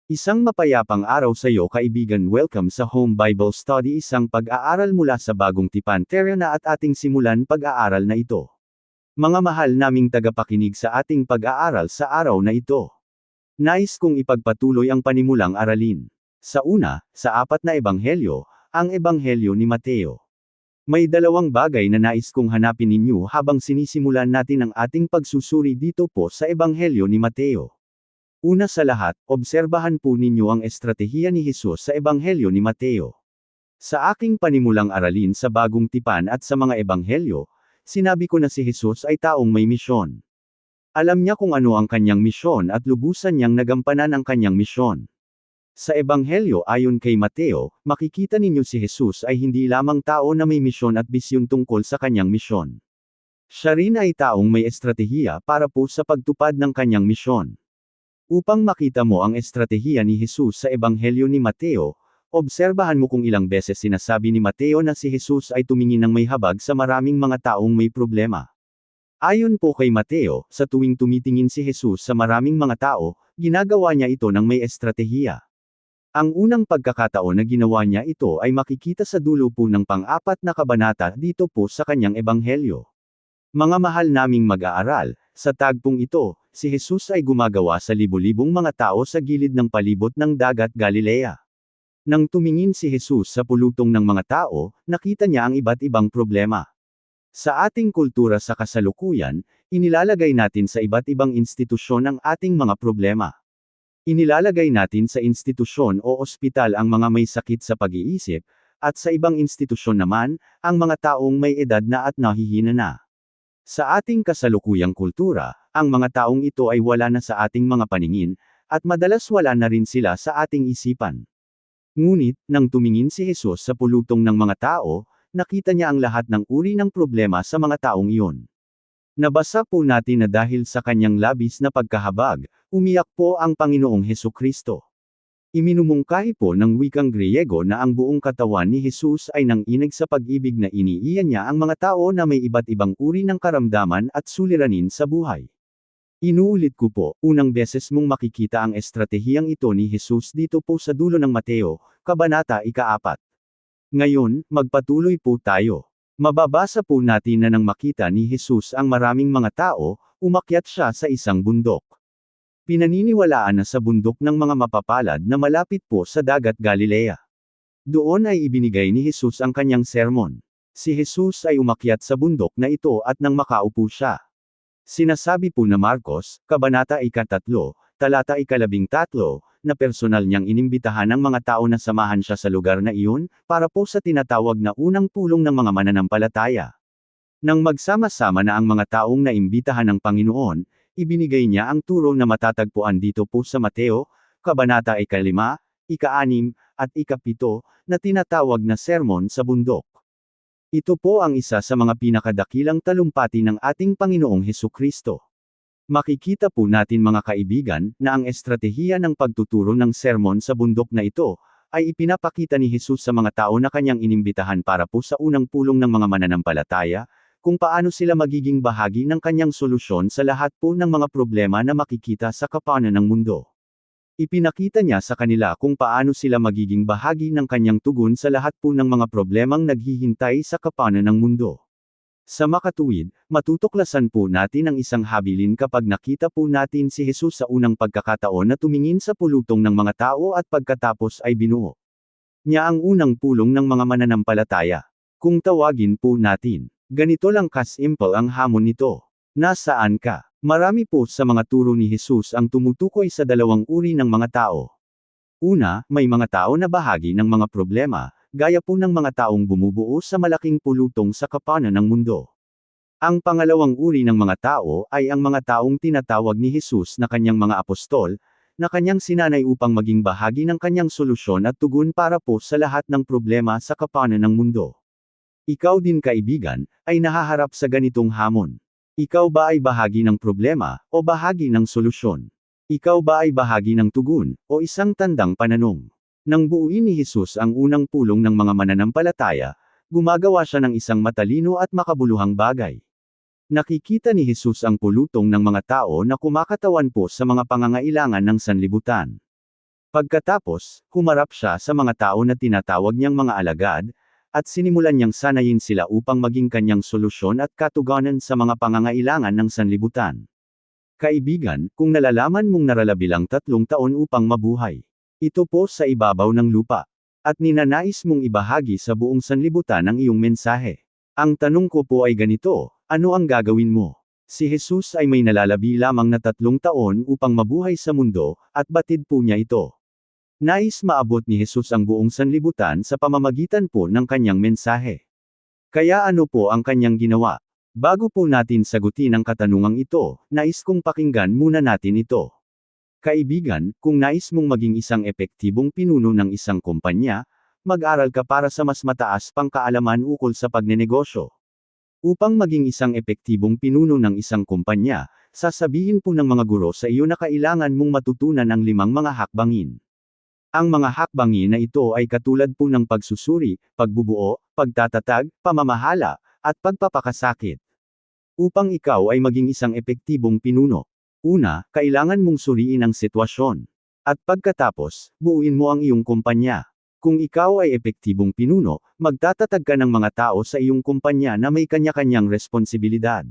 Isang mapayapang araw sa iyo kaibigan, welcome sa Home Bible Study, isang pag-aaral mula sa Bagong Tipan. Tara na at ating simulan pag-aaral na ito. Mga mahal naming tagapakinig sa ating pag-aaral sa araw na ito. Nais kong ipagpatuloy ang panimulang aralin. Sa una, sa apat na ebanghelyo, ang ebanghelyo ni Mateo. May dalawang bagay na nais kong hanapin ninyo habang sinisimulan natin ang ating pagsusuri dito po sa ebanghelyo ni Mateo. Una sa lahat, obserbahan po ninyo ang estratehiya ni Jesus sa Ebanghelyo ni Mateo. Sa aking panimulang aralin sa Bagong Tipan at sa mga Ebanghelyo, sinabi ko na si Jesus ay taong may misyon. Alam niya kung ano ang kanyang misyon at lubusan niyang nagampanan ang kanyang misyon. Sa Ebanghelyo ayon kay Mateo, makikita ninyo si Jesus ay hindi lamang tao na may misyon at bisyon tungkol sa kanyang misyon. Siya rin ay taong may estratehiya para po sa pagtupad ng kanyang misyon. Upang makita mo ang estratehiya ni Jesus sa Ebanghelyo ni Mateo, obserbahan mo kung ilang beses sinasabi ni Mateo na si Jesus ay tumingin ng may habag sa maraming mga taong may problema. Ayon po kay Mateo, sa tuwing tumitingin si Jesus sa maraming mga tao, ginagawa niya ito ng may estratehiya. Ang unang pagkakataon na ginawa niya ito ay makikita sa dulo po ng pang-apat na kabanata dito po sa kanyang Ebanghelyo. Mga mahal naming mag-aaral, sa tagpong ito, si Jesus ay gumagawa sa libu-libong mga tao sa gilid ng palibot ng dagat Galilea. Nang tumingin si Jesus sa pulutong ng mga tao, nakita niya ang iba't ibang problema. Sa ating kultura sa kasalukuyan, inilalagay natin sa iba't ibang institusyon ang ating mga problema. Inilalagay natin sa institusyon o ospital ang mga may sakit sa pag-iisip, at sa ibang institusyon naman, ang mga taong may edad na at nahihina na. Sa ating kasalukuyang kultura, ang mga taong ito ay wala na sa ating mga paningin, at madalas wala na rin sila sa ating isipan. Ngunit, nang tumingin si Jesus sa pulutong ng mga tao, nakita niya ang lahat ng uri ng problema sa mga taong iyon. Nabasa po natin na dahil sa kanyang labis na pagkahabag, umiyak po ang Panginoong Hesukristo. Iminumungkahi po ng wikang Griego na ang buong katawan ni Jesus ay nanginig sa pag-ibig na iniiyan niya ang mga tao na may iba't ibang uri ng karamdaman at suliranin sa buhay. Inuulit ko po, unang beses mong makikita ang estratehiyang ito ni Jesus dito po sa dulo ng Mateo, Kabanata 4. Ngayon, magpatuloy po tayo. Mababasa po natin na nang makita ni Jesus ang maraming mga tao, umakyat siya sa isang bundok. Pinaniniwalaan na sa bundok ng mga mapapalad na malapit po sa dagat Galilea. Doon ay ibinigay ni Jesus ang kanyang sermon. Si Jesus ay umakyat sa bundok na ito at nang makaupo siya. Sinasabi po na Marcos, Kabanata 3, Talata 13, na personal niyang inimbitahan ang mga tao na samahan siya sa lugar na iyon, para po sa tinatawag na unang pulong ng mga mananampalataya. Nang magsama-sama na ang mga taong naimbitahan ng Panginoon, ibinigay niya ang turo na matatagpuan dito po sa Mateo, Kabanata 5, 6, at 7, na tinatawag na Sermon sa Bundok. Ito po ang isa sa mga pinakadakilang talumpati ng ating Panginoong Hesukristo. Makikita po natin mga kaibigan, na ang estratehiya ng pagtuturo ng Sermon sa Bundok na ito, ay ipinapakita ni Jesus sa mga tao na kanyang inimbitahan para po sa unang pulong ng mga mananampalataya, kung paano sila magiging bahagi ng kanyang solusyon sa lahat po ng mga problema na makikita sa kapana ng mundo. Ipinakita niya sa kanila kung paano sila magiging bahagi ng kanyang tugon sa lahat po ng mga problemang naghihintay sa kapana ng mundo. Sa makatuwid, matutuklasan po natin ang isang habilin kapag nakita po natin si Jesus sa unang pagkakataon na tumingin sa pulutong ng mga tao at pagkatapos ay binuo niya ang unang pulong ng mga mananampalataya. Kung tawagin po natin, ganito lang kasimple ang hamon nito. Nasaan ka? Marami po sa mga turo ni Jesus ang tumutukoy sa dalawang uri ng mga tao. Una, may mga tao na bahagi ng mga problema, gaya po ng mga taong bumubuo sa malaking pulutong sa kapana ng mundo. Ang pangalawang uri ng mga tao ay ang mga taong tinatawag ni Jesus na kanyang mga apostol, na kanyang sinanay upang maging bahagi ng kanyang solusyon at tugon para po sa lahat ng problema sa kapana ng mundo. Ikaw din kaibigan, ay nahaharap sa ganitong hamon. Ikaw ba ay bahagi ng problema, o bahagi ng solusyon? Ikaw ba ay bahagi ng tugon, o isang tandang pananong? Nang buuin ni Jesus ang unang pulong ng mga mananampalataya, gumagawa siya ng isang matalino at makabuluhang bagay. Nakikita ni Jesus ang pulutong ng mga tao na kumakatawan po sa mga pangangailangan ng sanlibutan. Pagkatapos, humarap siya sa mga tao na tinatawag niyang mga alagad, at sinimulan niyang sanayin sila upang maging kanyang solusyon at katuganan sa mga pangangailangan ng sanlibutan. Kaibigan, kung nalalaman mong naralabilang 3 taon upang mabuhay, ito po sa ibabaw ng lupa, at ninanais mong ibahagi sa buong sanlibutan ang iyong mensahe. Ang tanong ko po ay ganito, ano ang gagawin mo? Si Jesus ay may nalalabi lamang na 3 taon upang mabuhay sa mundo, at batid po niya ito. Nais maabot ni Jesus ang buong sanlibutan sa pamamagitan po ng kanyang mensahe. Kaya ano po ang kanyang ginawa? Bago po natin sagutin ang katanungang ito, nais kong pakinggan muna natin ito. Kaibigan, kung nais mong maging isang epektibong pinuno ng isang kumpanya, mag-aral ka para sa mas mataas pang kaalaman ukol sa pagnenegosyo. Upang maging isang epektibong pinuno ng isang kumpanya, sasabihin po ng mga guro sa iyo na kailangan mong matutunan ang 5 mga hakbangin. Ang mga hakbangin na ito ay katulad po ng pagsusuri, pagbubuo, pagtatatag, pamamahala, at pagpapakasakit. Upang ikaw ay maging isang epektibong pinuno. Una, kailangan mong suriin ang sitwasyon. At pagkatapos, buuin mo ang iyong kumpanya. Kung ikaw ay epektibong pinuno, magtatatag ka ng mga tao sa iyong kumpanya na may kanya-kanyang responsibilidad.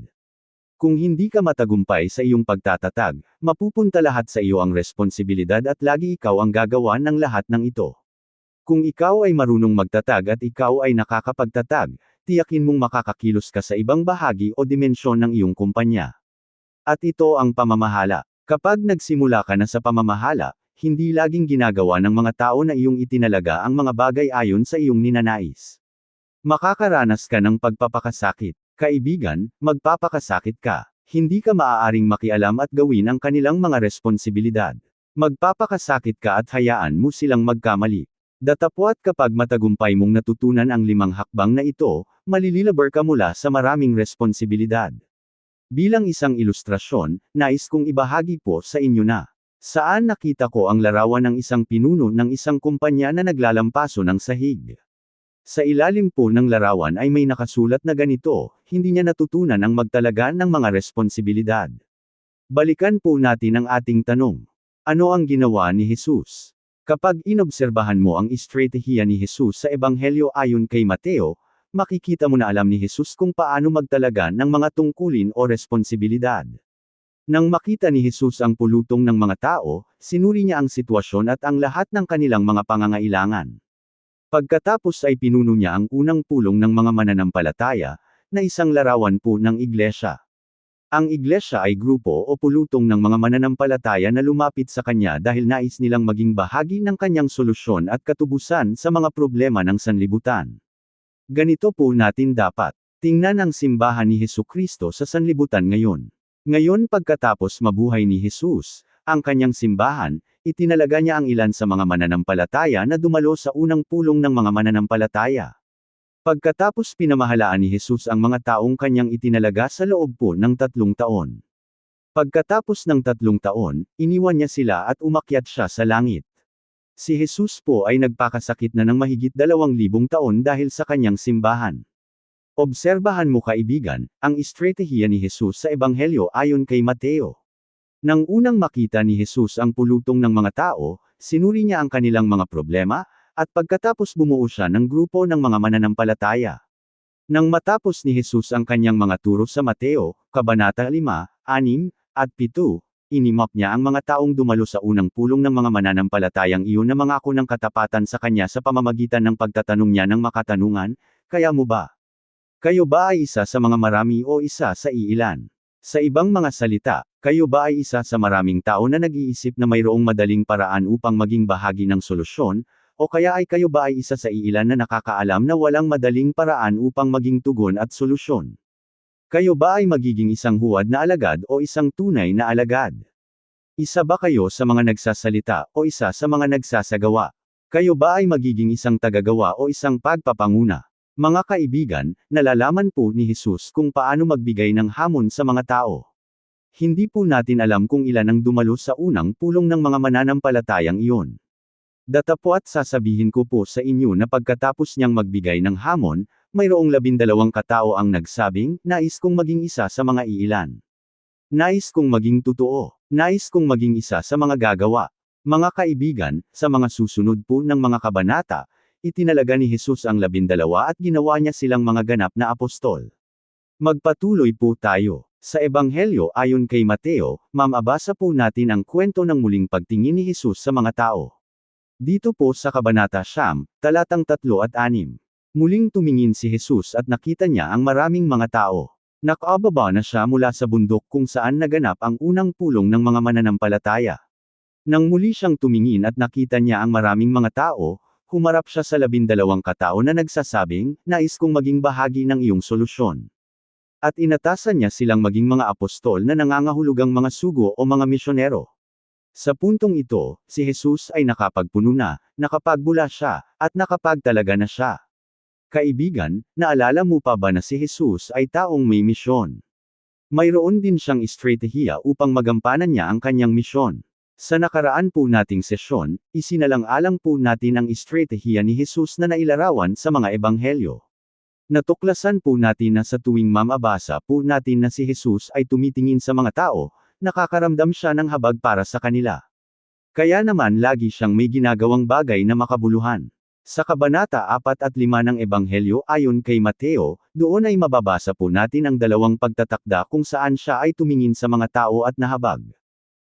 Kung hindi ka matagumpay sa iyong pagtatatag, mapupunta lahat sa iyo ang responsibilidad at lagi ikaw ang gagawa ng lahat ng ito. Kung ikaw ay marunong magtatag at ikaw ay nakakapagtatag, tiyakin mong makakakilos ka sa ibang bahagi o dimensyon ng iyong kumpanya. At ito ang pamamahala. Kapag nagsimula ka na sa pamamahala, hindi laging ginagawa ng mga tao na iyong itinalaga ang mga bagay ayon sa iyong ninanais. Makakaranas ka ng pagpapakasakit. Kaibigan, magpapakasakit ka. Hindi ka maaaring makialam at gawin ang kanilang mga responsibilidad. Magpapakasakit ka at hayaan mo silang magkamali. Datapwat kapag matagumpay mong natutunan ang 5 hakbang na ito, malililabar ka mula sa maraming responsibilidad. Bilang isang ilustrasyon, nais kong ibahagi po sa inyo na saan nakita ko ang larawan ng isang pinuno ng isang kumpanya na naglalampaso ng sahig. Sa ilalim po ng larawan ay may nakasulat na ganito, hindi niya natutunan ang magtalaga ng mga responsibilidad. Balikan po natin ang ating tanong. Ano ang ginawa ni Jesus? Kapag inobserbahan mo ang estratehiya ni Jesus sa Ebanghelyo ayon kay Mateo, makikita mo na alam ni Jesus kung paano magtalaga ng mga tungkulin o responsibilidad. Nang makita ni Jesus ang pulutong ng mga tao, sinuri niya ang sitwasyon at ang lahat ng kanilang mga pangangailangan. Pagkatapos ay pinuno niya ang unang pulong ng mga mananampalataya, na isang larawan po ng iglesia. Ang iglesia ay grupo o pulutong ng mga mananampalataya na lumapit sa kanya dahil nais nilang maging bahagi ng kanyang solusyon at katubusan sa mga problema ng sanlibutan. Ganito po natin dapat tingnan ang simbahan ni Hesukristo sa sanlibutan ngayon. Ngayon pagkatapos mabuhay ni Jesus, ang kanyang simbahan, itinalaga niya ang ilan sa mga mananampalataya na dumalo sa unang pulong ng mga mananampalataya. Pagkatapos pinamahalaan ni Jesus ang mga taong kanyang itinalaga sa loob po ng 3 taon. Pagkatapos ng 3 taon, iniwan niya sila at umakyat siya sa langit. Si Jesus po ay nagpakasakit na ng mahigit 2,000 taon dahil sa kanyang simbahan. Obserbahan mo kaibigan, ang estratehiya ni Jesus sa Ebanghelyo ayon kay Mateo. Nang unang makita ni Jesus ang pulutong ng mga tao, sinuri niya ang kanilang mga problema, at pagkatapos bumuo siya ng grupo ng mga mananampalataya. Nang matapos ni Jesus ang kanyang mga turo sa Mateo, Kabanata 5, 6, at 7, inimap niya ang mga taong dumalo sa unang pulong ng mga mananampalatayang iyon na mangako ng katapatan sa kanya sa pamamagitan ng pagtatanong niya ng makatanungan, kaya mo ba? Kayo ba ay isa sa mga marami o isa sa iilan? Sa ibang mga salita, kayo ba ay isa sa maraming tao na nag-iisip na mayroong madaling paraan upang maging bahagi ng solusyon, o kaya ay kayo ba ay isa sa iilan na nakakaalam na walang madaling paraan upang maging tugon at solusyon? Kayo ba ay magiging isang huwad na alagad o isang tunay na alagad? Isa ba kayo sa mga nagsasalita o isa sa mga nagsasagawa? Kayo ba ay magiging isang tagagawa o isang pagpapanguna? Mga kaibigan, nalalaman po ni Jesus kung paano magbigay ng hamon sa mga tao. Hindi po natin alam kung ilan ang dumalo sa unang pulong ng mga mananampalatayang iyon. Datapwat sasabihin ko po sa inyo na pagkatapos niyang magbigay ng hamon, mayroong 12 katao ang nagsabing, nais kong maging isa sa mga iilan. Nais kong maging totoo. Nais kong maging isa sa mga gagawa. Mga kaibigan, sa mga susunod po ng mga kabanata, itinalaga ni Jesus ang 12 at ginawa niya silang mga ganap na apostol. Magpatuloy po tayo. Sa Ebanghelyo ayon kay Mateo, mamabasa po natin ang kwento ng muling pagtingin ni Jesus sa mga tao. Dito po sa Kabanata 9, talatang 3 at 6. Muling tumingin si Jesus at nakita niya ang maraming mga tao. Nakababa na siya mula sa bundok kung saan naganap ang unang pulong ng mga mananampalataya. Nang muli siyang tumingin at nakita niya ang maraming mga tao, humarap siya sa 12 katao na nagsasabing, "Nais kong maging bahagi ng iyong solusyon." At inatasan niya silang maging mga apostol na nangangahulugang mga sugo o mga misyonero. Sa puntong ito, si Jesus ay nakapagpuno na, nakapagbula siya, at nakapagtalaga na siya. Kaibigan, naalala mo pa ba na si Jesus ay taong may misyon? Mayroon din siyang estratehiya upang magampanan niya ang kanyang misyon. Sa nakaraan po nating sesyon, isinalang-alang po natin ang estratehiya ni Jesus na nailarawan sa mga ebanghelyo. Natuklasan po natin na sa tuwing mamabasa po natin na si Jesus ay tumitingin sa mga tao, nakakaramdam siya ng habag para sa kanila. Kaya naman lagi siyang may ginagawang bagay na makabuluhan. Sa Kabanata 4 at 5 ng Ebanghelyo ayon kay Mateo, doon ay mababasa po natin ang dalawang pagtatakda kung saan siya ay tumingin sa mga tao at nahabag.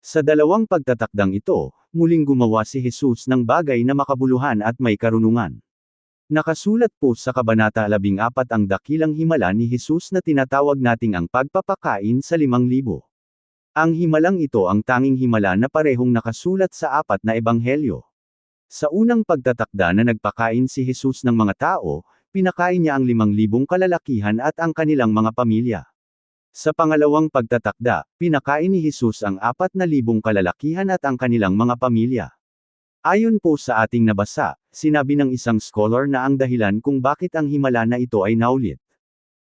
Sa dalawang pagtatakdang ito, muling gumawa si Jesus ng bagay na makabuluhan at may karunungan. Nakasulat po sa Kabanata 14 ang dakilang himala ni Jesus na tinatawag nating ang pagpapakain sa 5,000. Ang himalang ito ang tanging himala na parehong nakasulat sa 4 na ebanghelyo. Sa unang pagtatakda na nagpakain si Jesus ng mga tao, pinakain niya ang 5,000 kalalakihan at ang kanilang mga pamilya. Sa pangalawang pagtatakda, pinakain ni Jesus ang 4,000 kalalakihan at ang kanilang mga pamilya. Ayon po sa ating nabasa, sinabi ng isang scholar na ang dahilan kung bakit ang himala na ito ay naulit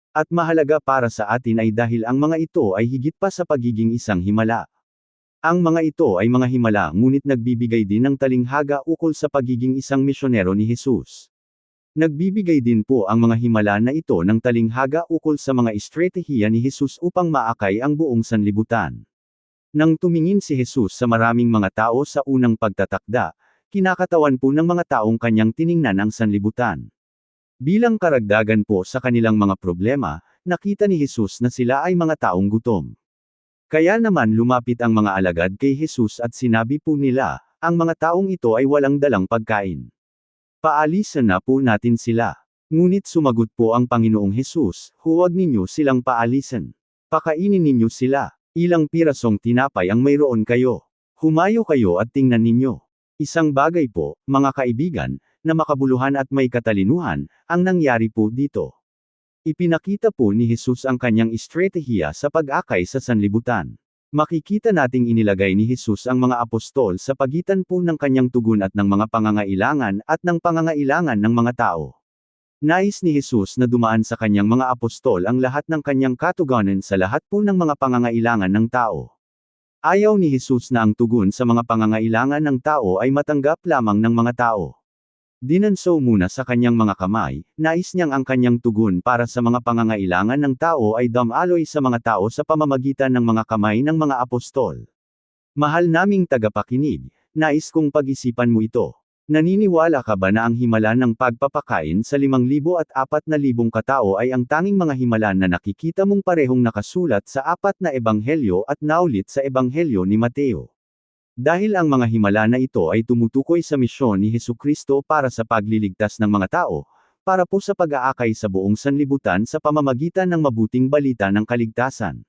at mahalaga para sa atin ay dahil ang mga ito ay higit pa sa pagiging isang himala. Ang mga ito ay mga himala ngunit nagbibigay din ng talinghaga ukol sa pagiging isang misyonero ni Jesus. Nagbibigay din po ang mga himala na ito ng talinghaga ukol sa mga estratehiya ni Jesus upang maakay ang buong sanlibutan. Nang tumingin si Jesus sa maraming mga tao sa unang pagtatakda, kinakatawan po ng mga taong kanyang tiningnan ang sanlibutan. Bilang karagdagan po sa kanilang mga problema, nakita ni Jesus na sila ay mga taong gutom. Kaya naman lumapit ang mga alagad kay Jesus at sinabi po nila, ang mga taong ito ay walang dalang pagkain. Paalisan na po natin sila. Ngunit sumagot po ang Panginoong Jesus, huwag ninyo silang paalisan. Pakainin ninyo sila. Ilang pirasong tinapay ang mayroon kayo. Humayo kayo at tingnan ninyo. Isang bagay po, mga kaibigan, na makabuluhan at may katalinuhan, ang nangyari po dito. Ipinakita po ni Jesus ang kanyang estratehiya sa pag-akay sa sanlibutan. Makikita nating inilagay ni Jesus ang mga apostol sa pagitan po ng kanyang tugon at ng mga pangangailangan at ng pangangailangan ng mga tao. Nais ni Jesus na dumaan sa kanyang mga apostol ang lahat ng kanyang katugunan sa lahat po ng mga pangangailangan ng tao. Ayaw ni Jesus na ang tugon sa mga pangangailangan ng tao ay matanggap lamang ng mga tao. Dinanso muna sa kanyang mga kamay, nais niyang ang kanyang tugon para sa mga pangangailangan ng tao ay damaloy sa mga tao sa pamamagitan ng mga kamay ng mga apostol. Mahal naming tagapakinig, nais kong pag-isipan mo ito. Naniniwala ka ba na ang himala ng pagpapakain sa 5,000 at 4,000 katao ay ang tanging mga himala na nakikita mong parehong nakasulat sa 4 na ebanghelyo at naulit sa ebanghelyo ni Mateo? Dahil ang mga himala na ito ay tumutukoy sa misyon ni Hesukristo para sa pagliligtas ng mga tao, para po sa pag-aakay sa buong sanlibutan sa pamamagitan ng mabuting balita ng kaligtasan.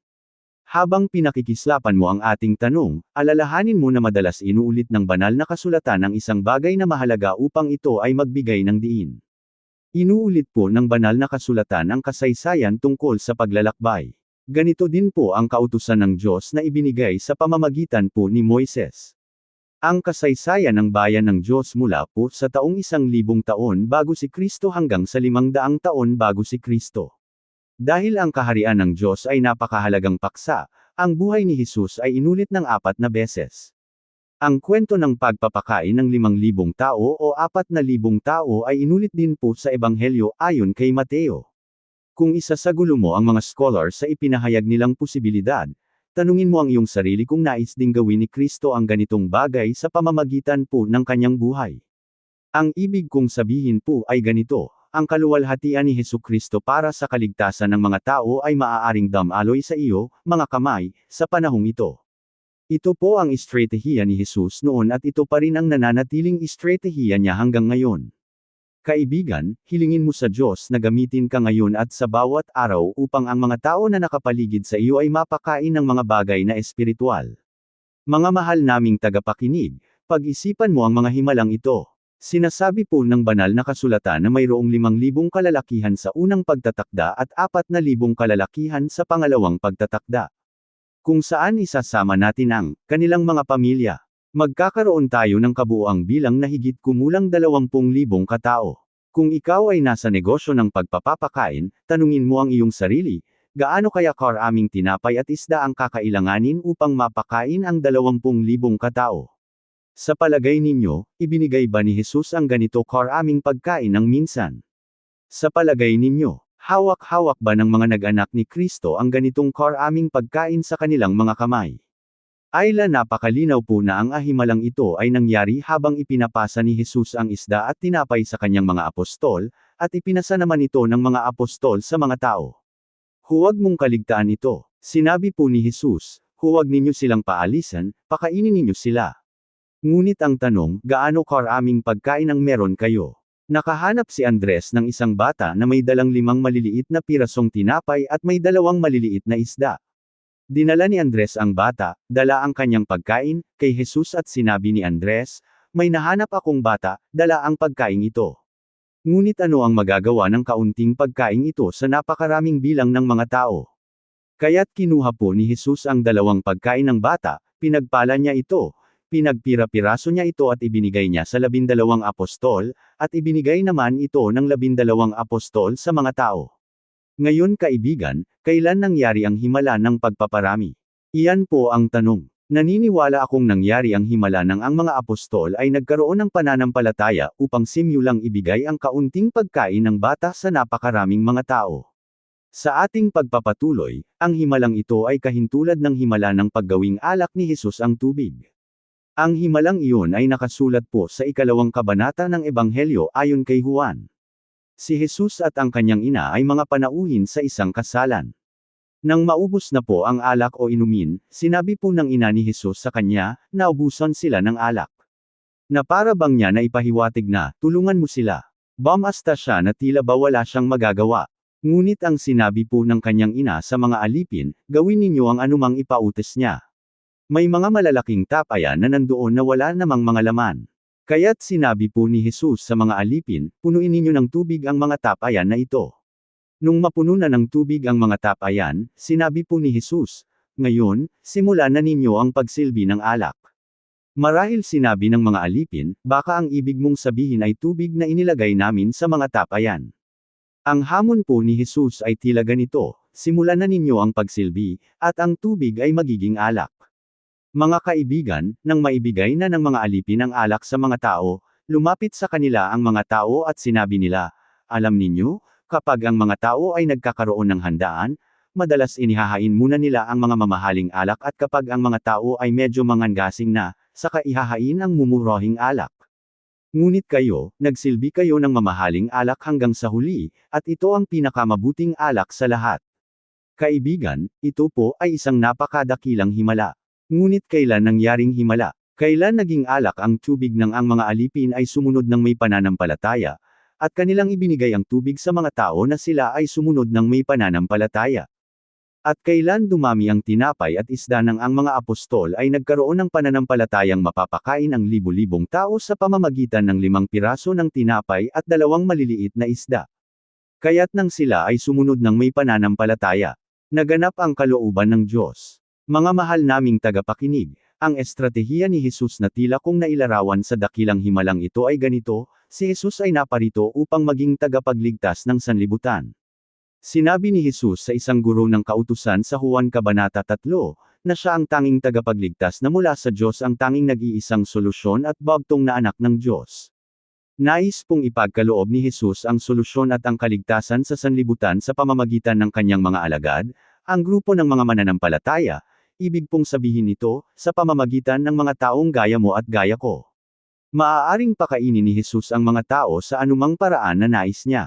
Habang pinakikislapan mo ang ating tanong, alalahanin mo na madalas inuulit ng banal na kasulatan ang isang bagay na mahalaga upang ito ay magbigay ng diin. Inuulit po ng banal na kasulatan ang kasaysayan tungkol sa paglalakbay. Ganito din po ang kautusan ng Diyos na ibinigay sa pamamagitan po ni Moises. Ang kasaysayan ng bayan ng Diyos mula po sa taong 1,000 taon bago si Kristo hanggang sa 500 taon bago si Kristo. Dahil ang kaharian ng Diyos ay napakahalagang paksa, ang buhay ni Jesus ay inulit ng 4 na beses. Ang kwento ng pagpapakain ng 5,000 tao o 4,000 tao ay inulit din po sa ebanghelyo ayon kay Mateo. Kung isasagulo mo ang mga scholar sa ipinahayag nilang posibilidad, tanungin mo ang iyong sarili kung nais ding gawin ni Kristo ang ganitong bagay sa pamamagitan po ng kanyang buhay. Ang ibig kong sabihin po ay ganito, ang kaluwalhatian ni Hesukristo para sa kaligtasan ng mga tao ay maaaring damaloy sa iyo, mga kamay, sa panahong ito. Ito po ang estratehiya ni Jesus noon at ito pa rin ang nananatiling estratehiya niya hanggang ngayon. Kaibigan, hilingin mo sa Diyos na gamitin ka ngayon at sa bawat araw upang ang mga tao na nakapaligid sa iyo ay mapakain ng mga bagay na espiritual. Mga mahal naming tagapakinig, pag-isipan mo ang mga himalang ito. Sinasabi po ng banal na kasulatan na mayroong 5,000 kalalakihan sa unang pagtatakda at 4,000 kalalakihan sa pangalawang pagtatakda. Kung saan isasama natin ang kanilang mga pamilya. Magkakaroon tayo ng kabuuang bilang na higit kumulang 20,000 katao. Kung ikaw ay nasa negosyo ng pagpapapakain, tanungin mo ang iyong sarili, gaano kaya karaming tinapay at isda ang kakailanganin upang mapakain ang 20,000 katao? Sa palagay ninyo, ibinigay ba ni Jesus ang ganito karaming pagkain ng minsan? Sa palagay ninyo, hawak-hawak ba ng mga nag-anak ni Kristo ang ganitong karaming pagkain sa kanilang mga kamay? Ayla napakalinaw po na ang ahimalang ito ay nangyari habang ipinapasa ni Jesus ang isda at tinapay sa kanyang mga apostol, at ipinasa naman ito ng mga apostol sa mga tao. Huwag mong kaligtaan ito, sinabi po ni Jesus, huwag ninyo silang paalisan, pakainin ninyo sila. Ngunit ang tanong, gaano karaming pagkain ang meron kayo? Nakahanap si Andres ng isang bata na may dalang 5 maliliit na pirasong tinapay at may 2 maliliit na isda. Dinala ni Andres ang bata, dala ang kanyang pagkain, kay Jesus at sinabi ni Andres, may nahanap akong bata, dala ang pagkain ito. Ngunit ano ang magagawa ng kaunting pagkain ito sa napakaraming bilang ng mga tao? Kaya't kinuha po ni Jesus ang 2 pagkain ng bata, pinagpala niya ito, pinagpira-piraso niya ito at ibinigay niya sa 12 apostol, at ibinigay naman ito ng 12 apostol sa mga tao. Ngayon kaibigan, kailan nangyari ang himala ng pagpaparami? Iyan po ang tanong. Naniniwala akong nangyari ang himala ng ang mga apostol ay nagkaroon ng pananampalataya upang simulang ibigay ang kaunting pagkain ng bata sa napakaraming mga tao. Sa ating pagpapatuloy, ang himalang ito ay kahintulad ng himala ng paggawing alak ni Jesus ang tubig. Ang himalang iyon ay nakasulat po sa 2 kabanata ng Ebanghelyo ayon kay Juan. Si Jesus at ang kanyang ina ay mga panauhin sa isang kasalan. Nang maubos na po ang alak o inumin, sinabi po ng ina ni Jesus sa kanya, naubusan sila ng alak. Na para bang niya na ipahiwatig na, tulungan mo sila. Bumasta siya na tila ba wala siyang magagawa. Ngunit ang sinabi po ng kanyang ina sa mga alipin, gawin ninyo ang anumang ipautos niya. May mga malalaking tapayan na nandoon na wala namang mga laman. Kaya't sinabi po ni Jesus sa mga alipin, punuin ninyo ng tubig ang mga tapayan na ito. Nung mapuno na ng tubig ang mga tapayan, sinabi po ni Jesus, ngayon, simulan na ninyo ang pagsilbi ng alak. Marahil sinabi ng mga alipin, baka ang ibig mong sabihin ay tubig na inilagay namin sa mga tapayan. Ang hamon po ni Jesus ay tila ganito, simulan na ninyo ang pagsilbi, at ang tubig ay magiging alak. Mga kaibigan, nang maibigay na ng mga alipin ang alak sa mga tao, lumapit sa kanila ang mga tao at sinabi nila, alam ninyo, kapag ang mga tao ay nagkakaroon ng handaan, madalas inihahain muna nila ang mga mamahaling alak at kapag ang mga tao ay medyo mangangasing na, saka ihahain ang mumurahing alak. Ngunit kayo, nagsilbi kayo ng mamahaling alak hanggang sa huli, at ito ang pinakamabuting alak sa lahat. Kaibigan, ito po ay isang napakadakilang himala. Ngunit kailan nangyaring himala? Kailan naging alak ang tubig ng ang mga alipin ay sumunod ng may pananampalataya, at kanilang ibinigay ang tubig sa mga tao na sila ay sumunod ng may pananampalataya? At kailan dumami ang tinapay at isda ng ang mga apostol ay nagkaroon ng pananampalatayang mapapakain ang libu-libong tao sa pamamagitan ng 5 piraso ng tinapay at 2 maliliit na isda? Kaya't nang sila ay sumunod ng may pananampalataya, naganap ang kalooban ng Diyos. Mga mahal naming tagapakinig, ang estratehiya ni Jesus na tila kung nailarawan sa dakilang himalang ito ay ganito, si Jesus ay naparito upang maging tagapagligtas ng sanlibutan. Sinabi ni Jesus sa isang guro ng kautusan sa Juan Kabanata 3, na siya ang tanging tagapagligtas na mula sa Diyos ang tanging nag-iisang solusyon at bagtong na anak ng Diyos. Nais pong ipagkaloob ni Jesus ang solusyon at ang kaligtasan sa sanlibutan sa pamamagitan ng kanyang mga alagad, ang grupo ng mga mananampalataya, ibig pong sabihin ito, sa pamamagitan ng mga taong gaya mo at gaya ko. Maaaring pakainin ni Jesus ang mga tao sa anumang paraan na nais niya.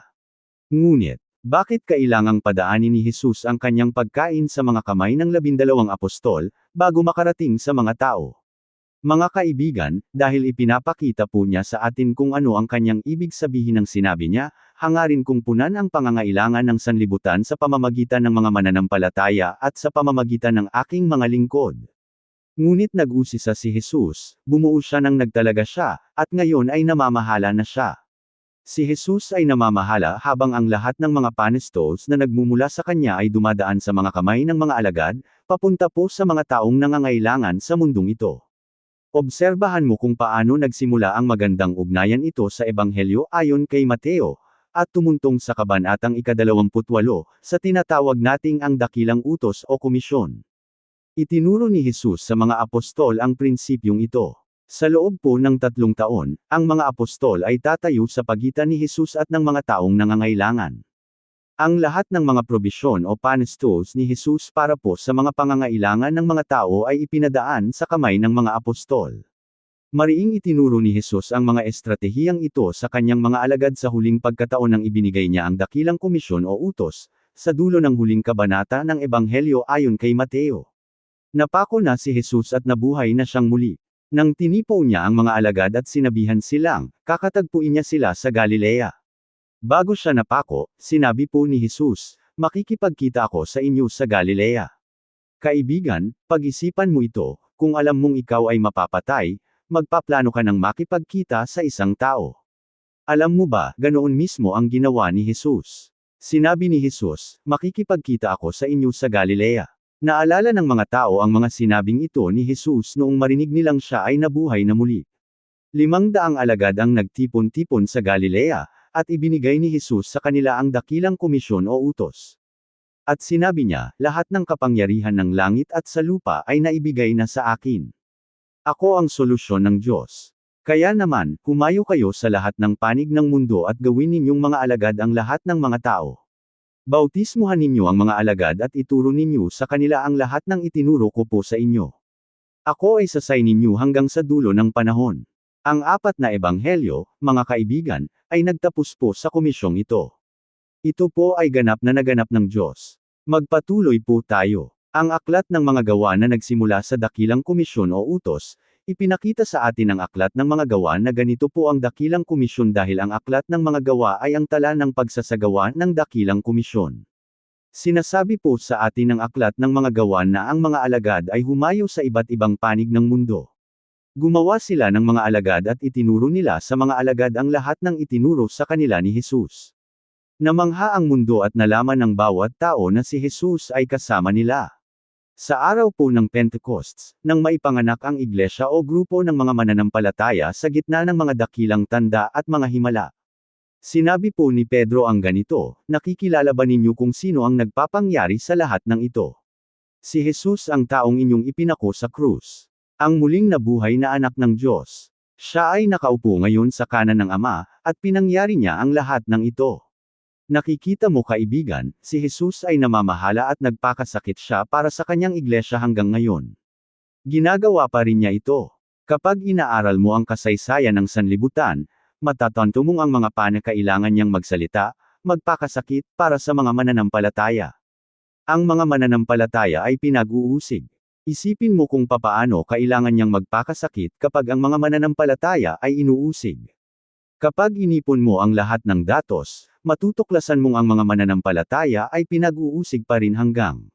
Ngunit, bakit kailangang padaanin ni Jesus ang kanyang pagkain sa mga kamay ng 12 apostol, bago makarating sa mga tao? Mga kaibigan, dahil ipinapakita po niya sa atin kung ano ang kanyang ibig sabihin ng sinabi niya, hangarin kong punan ang pangangailangan ng sanlibutan sa pamamagitan ng mga mananampalataya at sa pamamagitan ng aking mga lingkod. Ngunit nag-usisa si Jesus, bumuo siya nang nagtalaga siya, at ngayon ay namamahala na siya. Si Jesus ay namamahala habang ang lahat ng mga panestos na nagmumula sa kanya ay dumadaan sa mga kamay ng mga alagad, papunta po sa mga taong nangangailangan sa mundong ito. Obserbahan mo kung paano nagsimula ang magandang ugnayan ito sa Ebanghelyo ayon kay Mateo, at tumuntong sa kabanatang 28, sa tinatawag nating ang dakilang utos o komisyon. Itinuro ni Jesus sa mga apostol ang prinsipyong ito. Sa loob po ng 3 taon, ang mga apostol ay tatayo sa pagitan ni Jesus at ng mga taong nangangailangan. Ang lahat ng mga probisyon o panestos ni Jesus para po sa mga pangangailangan ng mga tao ay ipinadaan sa kamay ng mga apostol. Mariing itinuro ni Jesus ang mga estratehiyang ito sa kanyang mga alagad sa huling pagkataon nang ibinigay niya ang dakilang komisyon o utos, sa dulo ng huling kabanata ng Ebanghelyo ayon kay Mateo. Napako na si Jesus at nabuhay na siyang muli. Nang tinipo niya ang mga alagad at sinabihan silang, kakatagpuin niya sila sa Galilea. Bago siya napako, sinabi po ni Jesus, makikipagkita ako sa inyo sa Galilea. Kaibigan, pag-isipan mo ito, kung alam mong ikaw ay mapapatay, magpaplano ka ng makipagkita sa isang tao. Alam mo ba, ganoon mismo ang ginawa ni Jesus. Sinabi ni Jesus, makikipagkita ako sa inyo sa Galilea. Naalala ng mga tao ang mga sinabing ito ni Jesus noong marinig nilang siya ay nabuhay na muli. 500 alagad ang nagtipon-tipon sa Galilea, at ibinigay ni Jesus sa kanila ang dakilang komisyon o utos. At sinabi niya, lahat ng kapangyarihan ng langit at sa lupa ay naibigay na sa akin. Ako ang solusyon ng Diyos. Kaya naman, humayo kayo sa lahat ng panig ng mundo at gawin ninyong mga alagad ang lahat ng mga tao. Bautismuhan ninyo ang mga alagad at ituro ninyo sa kanila ang lahat ng itinuro ko po sa inyo. Ako ay sasay ninyo hanggang sa dulo ng panahon. Ang 4 na ebanghelyo, mga kaibigan, ay nagtapos po sa komisyong ito. Ito po ay ganap na naganap ng Diyos. Magpatuloy po tayo. Ang aklat ng mga gawa na nagsimula sa dakilang komisyon o utos, ipinakita sa atin ang aklat ng mga gawa na ganito po ang dakilang komisyon dahil ang aklat ng mga gawa ay ang tala ng pagsasagawa ng dakilang komisyon. Sinasabi po sa atin ng aklat ng mga gawa na ang mga alagad ay humayo sa iba't ibang panig ng mundo. Gumawa sila ng mga alagad at itinuro nila sa mga alagad ang lahat ng itinuro sa kanila ni Jesus. Namangha ang mundo at nalaman ng bawat tao na si Jesus ay kasama nila. Sa araw po ng Pentecost, nang maipanganak ang iglesia o grupo ng mga mananampalataya sa gitna ng mga dakilang tanda at mga himala. Sinabi po ni Pedro ang ganito, nakikilala ba ninyo kung sino ang nagpapangyari sa lahat ng ito? Si Jesus ang taong inyong ipinako sa krus. Ang muling nabuhay na anak ng Diyos. Siya ay nakaupo ngayon sa kanan ng Ama, at pinangyari niya ang lahat ng ito. Nakikita mo kaibigan, si Jesus ay namamahala at nagpakasakit siya para sa kanyang iglesia hanggang ngayon. Ginagawa pa rin niya ito. Kapag inaaral mo ang kasaysayan ng sanlibutan, matatanto mong ang mga panakailangan niyang magsalita, magpakasakit, para sa mga mananampalataya. Ang mga mananampalataya ay pinag-uusig. Isipin mo kung papaano kailangan niyang magpakasakit kapag ang mga mananampalataya ay inuusig. Kapag inipon mo ang lahat ng datos, matutuklasan mong ang mga mananampalataya ay pinag-uusig pa rin hanggang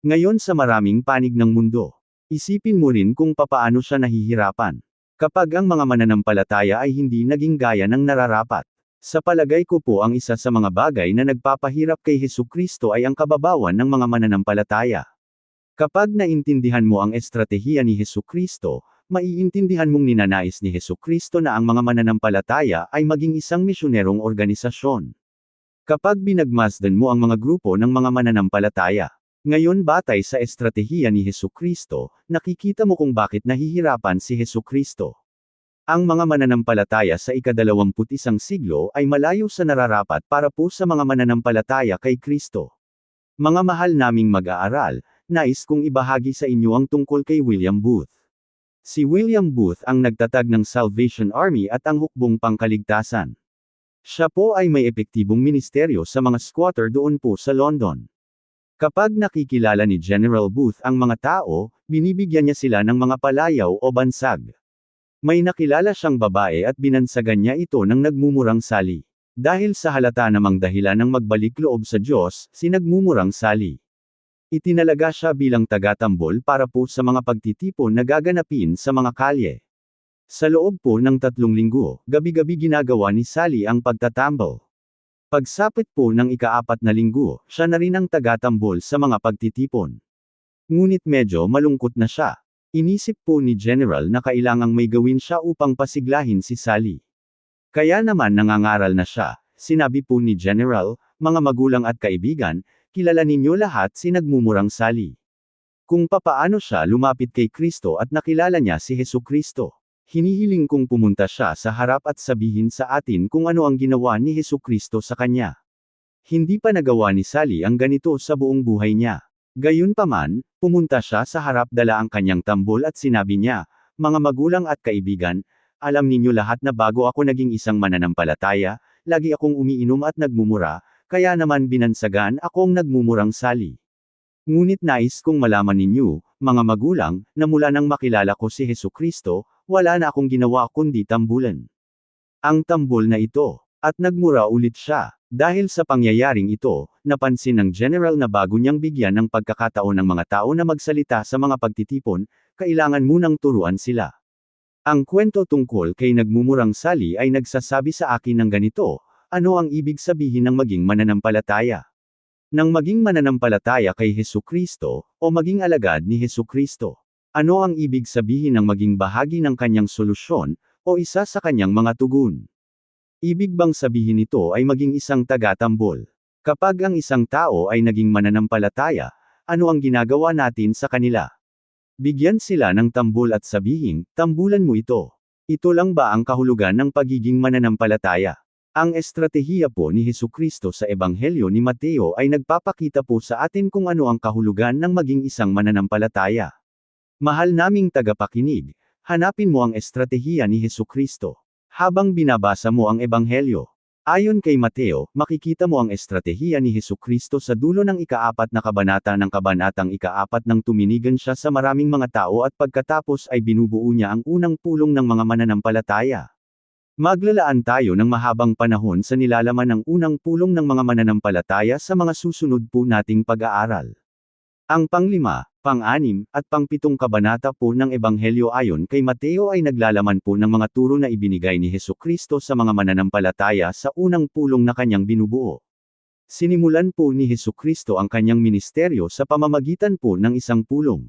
ngayon sa maraming panig ng mundo. Isipin mo rin kung papaano siya nahihirapan. Kapag ang mga mananampalataya ay hindi naging gaya ng nararapat. Sa palagay ko po ang isa sa mga bagay na nagpapahirap kay Hesukristo ay ang kababawan ng mga mananampalataya. Kapag naintindihan mo ang estratehiya ni Hesukristo, maiintindihan mong ninanais ni Hesukristo na ang mga mananampalataya ay maging isang misyonerong organisasyon. Kapag binagmasdan mo ang mga grupo ng mga mananampalataya, ngayon batay sa estratehiya ni Hesukristo, nakikita mo kung bakit nahihirapan si Hesukristo. Ang mga mananampalataya sa ika-21 siglo ay malayo sa nararapat para po sa mga mananampalataya kay Kristo. Mga mahal naming mag-aaral, nais kong ibahagi sa inyo ang tungkol kay William Booth. Si William Booth ang nagtatag ng Salvation Army at ang hukbong pangkaligtasan. Siya po ay may epektibong ministeryo sa mga squatter doon po sa London. Kapag nakikilala ni General Booth ang mga tao, binibigyan niya sila ng mga palayaw o bansag. May nakilala siyang babae at binansagan niya ito ng nagmumurang sali. Dahil sa halata namang dahilan ng magbalik loob sa Diyos, sinagmumurang sali. Itinalaga siya bilang tagatambol para po sa mga pagtitipon na gaganapin sa mga kalye. Sa loob po ng 3 linggo, gabi-gabi ginagawa ni Sally ang pagtatambol. Pagsapit po ng ika-4 na linggo, siya na rin ang tagatambol sa mga pagtitipon. Ngunit medyo malungkot na siya. Inisip po ni General na kailangang may gawin siya upang pasiglahin si Sally. Kaya naman nangangaral na siya. Sinabi po ni General, mga magulang at kaibigan, kilala ninyo lahat si nagmumurang Sally. Kung papaano siya lumapit kay Kristo at nakilala niya si Hesukristo. Hinihiling kong pumunta siya sa harap at sabihin sa atin kung ano ang ginawa ni Hesukristo sa kanya. Hindi pa nagawa ni Sally ang ganito sa buong buhay niya. Gayunpaman, pumunta siya sa harap dala ang kanyang tambol at sinabi niya, mga magulang at kaibigan, alam ninyo lahat na bago ako naging isang mananampalataya, lagi akong umiinom at nagmumura, kaya naman binansagan akong nagmumurang Sally. Ngunit nais kong malaman ninyo, mga magulang, na mula nang makilala ko si Hesukristo, wala na akong ginawa kundi tambulan. Ang tambol na ito. At nagmura ulit siya. Dahil sa pangyayaring ito, napansin ng General na bago niyang bigyan ng pagkakataon ng mga tao na magsalita sa mga pagtitipon, kailangan munang turuan sila. Ang kwento tungkol kay nagmumurang Sally ay nagsasabi sa akin ng ganito, ano ang ibig sabihin ng maging mananampalataya? Nang maging mananampalataya kay Hesukristo, o maging alagad ni Hesukristo. Ano ang ibig sabihin ng maging bahagi ng kanyang solusyon, o isa sa kanyang mga tugon? Ibig bang sabihin nito ay maging isang tagatambol? Kapag ang isang tao ay naging mananampalataya, ano ang ginagawa natin sa kanila? Bigyan sila ng tambol at sabihin, tambulan mo ito. Ito lang ba ang kahulugan ng pagiging mananampalataya? Ang estratehiya po ni Hesukristo sa Ebanghelyo ni Mateo ay nagpapakita po sa atin kung ano ang kahulugan ng maging isang mananampalataya. Mahal naming tagapakinig, hanapin mo ang estratehiya ni Hesukristo. Habang binabasa mo ang Ebanghelyo. Ayon kay Mateo, makikita mo ang estratehiya ni Hesukristo sa dulo ng ika-4 na kabanata ng kabanatang ika-4 nang tuminigan siya sa maraming mga tao at pagkatapos ay binubuo niya ang unang pulong ng mga mananampalataya. Maglalaan tayo ng mahabang panahon sa nilalaman ng unang pulong ng mga mananampalataya sa mga susunod po nating pag-aaral. Ang pang-5, pang-6, at pang-7 kabanata po ng Ebanghelyo ayon kay Mateo ay naglalaman po ng mga turo na ibinigay ni Hesukristo sa mga mananampalataya sa unang pulong na kanyang binubuo. Sinimulan po ni Hesukristo ang kanyang ministeryo sa pamamagitan po ng isang pulong.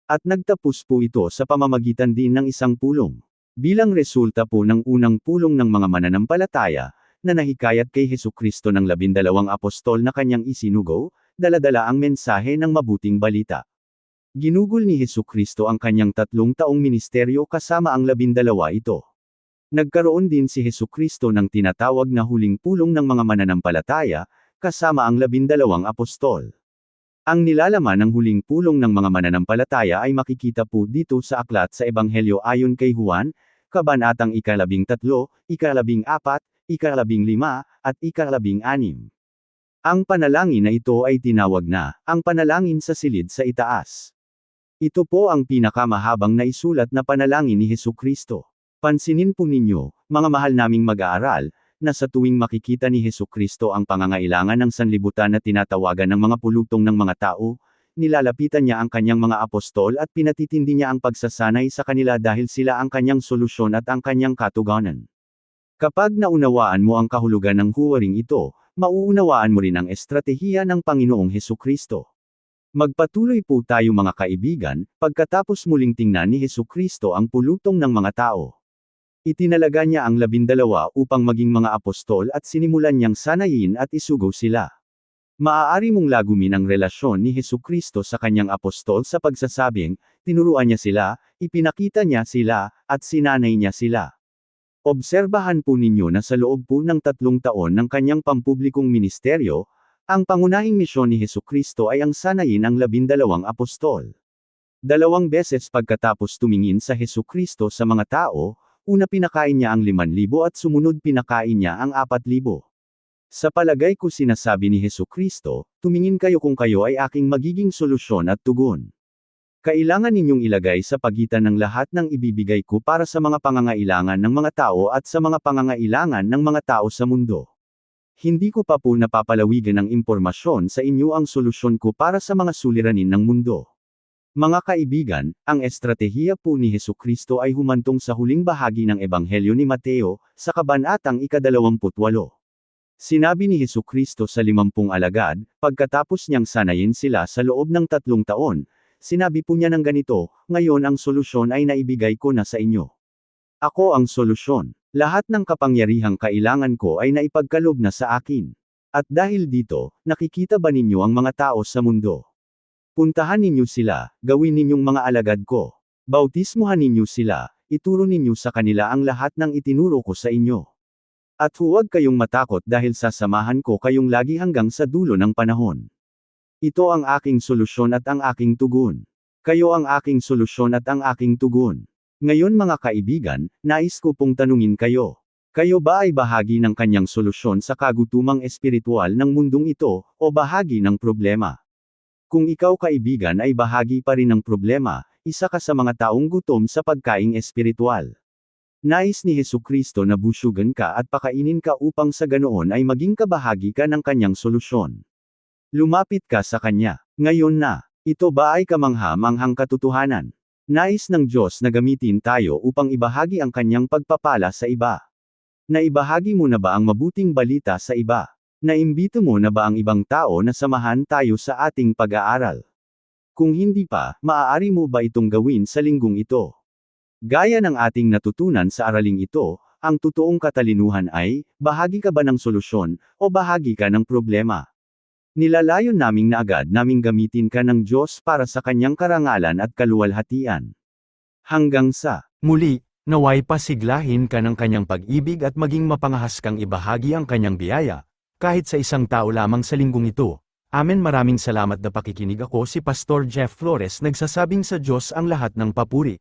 At nagtapos po ito sa pamamagitan din ng isang pulong. Bilang resulta po ng unang pulong ng mga mananampalataya, na nahikayat kay Hesukristo ng 12 apostol na kanyang isinugo, dala-dala ang mensahe ng mabuting balita. Ginugol ni Hesukristo ang kanyang 3 taong ministeryo kasama ang 12 ito. Nagkaroon din si Hesukristo ng tinatawag na huling pulong ng mga mananampalataya, kasama ang 12 apostol. Ang nilalaman ng huling pulong ng mga mananampalataya ay makikita po dito sa aklat sa Ebanghelyo ayon kay Juan, kabanatang ika-13, ika-14, ika-15, at ika-16. Ang panalangin na ito ay tinawag na, ang panalangin sa silid sa itaas. Ito po ang pinakamahabang naisulat na panalangin ni Hesukristo. Pansinin po ninyo, mga mahal naming mag-aaral, na sa tuwing makikita ni Hesukristo ang pangangailangan ng sanlibutan na tinatawagan ng mga pulutong ng mga tao, nilalapitan niya ang kanyang mga apostol at pinatitindi niya ang pagsasanay sa kanila dahil sila ang kanyang solusyon at ang kanyang katugunan. Kapag naunawaan mo ang kahulugan ng huwaring ito, mauunawaan mo rin ang estratehiya ng Panginoong Hesukristo. Magpatuloy po tayo mga kaibigan, pagkatapos muling tingnan ni Hesukristo ang pulutong ng mga tao. Itinalaga niya ang 12 upang maging mga apostol at sinimulan niyang sanayin at isugo sila. Maaari mong lagumin ang relasyon ni Hesukristo sa kanyang apostol sa pagsasabing, tinuruan niya sila, ipinakita niya sila, at sinanay niya sila. Obserbahan po ninyo na sa loob po ng 3 taon ng kanyang pampublikong ministeryo, Ang pangunahing misyon ni Hesukristo ay ang sanayin ang 12 apostol. 2 beses pagkatapos tumingin sa Hesukristo sa mga tao, una pinakain niya ang 5,000 at sumunod pinakain niya ang 4,000. Sa palagay ko sinasabi ni Hesukristo, tumingin kayo kung kayo ay aking magiging solusyon at tugon. Kailangan ninyong ilagay sa pagitan ng lahat ng ibibigay ko para sa mga pangangailangan ng mga tao at sa mga pangangailangan ng mga tao sa mundo. Hindi ko pa po napapalawigan ng impormasyon sa inyo ang solusyon ko para sa mga suliranin ng mundo. Mga kaibigan, ang estratehiya po ni Hesukristo ay humantong sa huling bahagi ng Ebanghelyo ni Mateo, sa kabanatang 28. Sinabi ni Hesukristo sa 50 alagad, pagkatapos niyang sanayin sila sa loob ng 3 taon, sinabi po niya ng ganito, ngayon ang solusyon ay naibigay ko na sa inyo. Ako ang solusyon. Lahat ng kapangyarihang kailangan ko ay naipagkaloob na sa akin. At dahil dito, nakikita ba ninyo ang mga tao sa mundo? Puntahan ninyo sila, gawin ninyong mga alagad ko. Bautismuhan ninyo sila, ituro ninyo sa kanila ang lahat ng itinuro ko sa inyo. At huwag kayong matakot dahil sasamahan ko kayong lagi hanggang sa dulo ng panahon. Ito ang aking solusyon at ang aking tugon. Kayo ang aking solusyon at ang aking tugon. Ngayon mga kaibigan, nais ko pong tanungin kayo. Kayo ba ay bahagi ng kanyang solusyon sa kagutumang espiritual ng mundong ito, o bahagi ng problema? Kung ikaw kaibigan ay bahagi pa rin ng problema, isa ka sa mga taong gutom sa pagkaing espiritual. Nais ni Hesukristo na busyugan ka at pakainin ka upang sa ganoon ay maging kabahagi ka ng kanyang solusyon. Lumapit ka sa kanya. Ngayon na. Ito ba ay kamangha-manghang katotohanan? Nais ng Diyos na gamitin tayo upang ibahagi ang kanyang pagpapala sa iba. Naibahagi mo na ba ang mabuting balita sa iba? Naimbito mo na ba ang ibang tao na samahan tayo sa ating pag-aaral? Kung hindi pa, maaari mo ba itong gawin sa linggong ito? Gaya ng ating natutunan sa araling ito, ang totoong katalinuhan ay, bahagi ka ba ng solusyon, o bahagi ka ng problema? Nilalayon naming na agad naming gamitin ka ng Diyos para sa kanyang karangalan at kaluwalhatian. Hanggang sa muli, naway pasiglahin ka ng kanyang pag-ibig at maging mapangahas kang ibahagi ang kanyang biyaya, kahit sa isang tao lamang sa linggong ito. Amen. Maraming salamat na pakikinig. Ako si Pastor Jeff Flores, nagsasabing sa Diyos ang lahat ng papuri.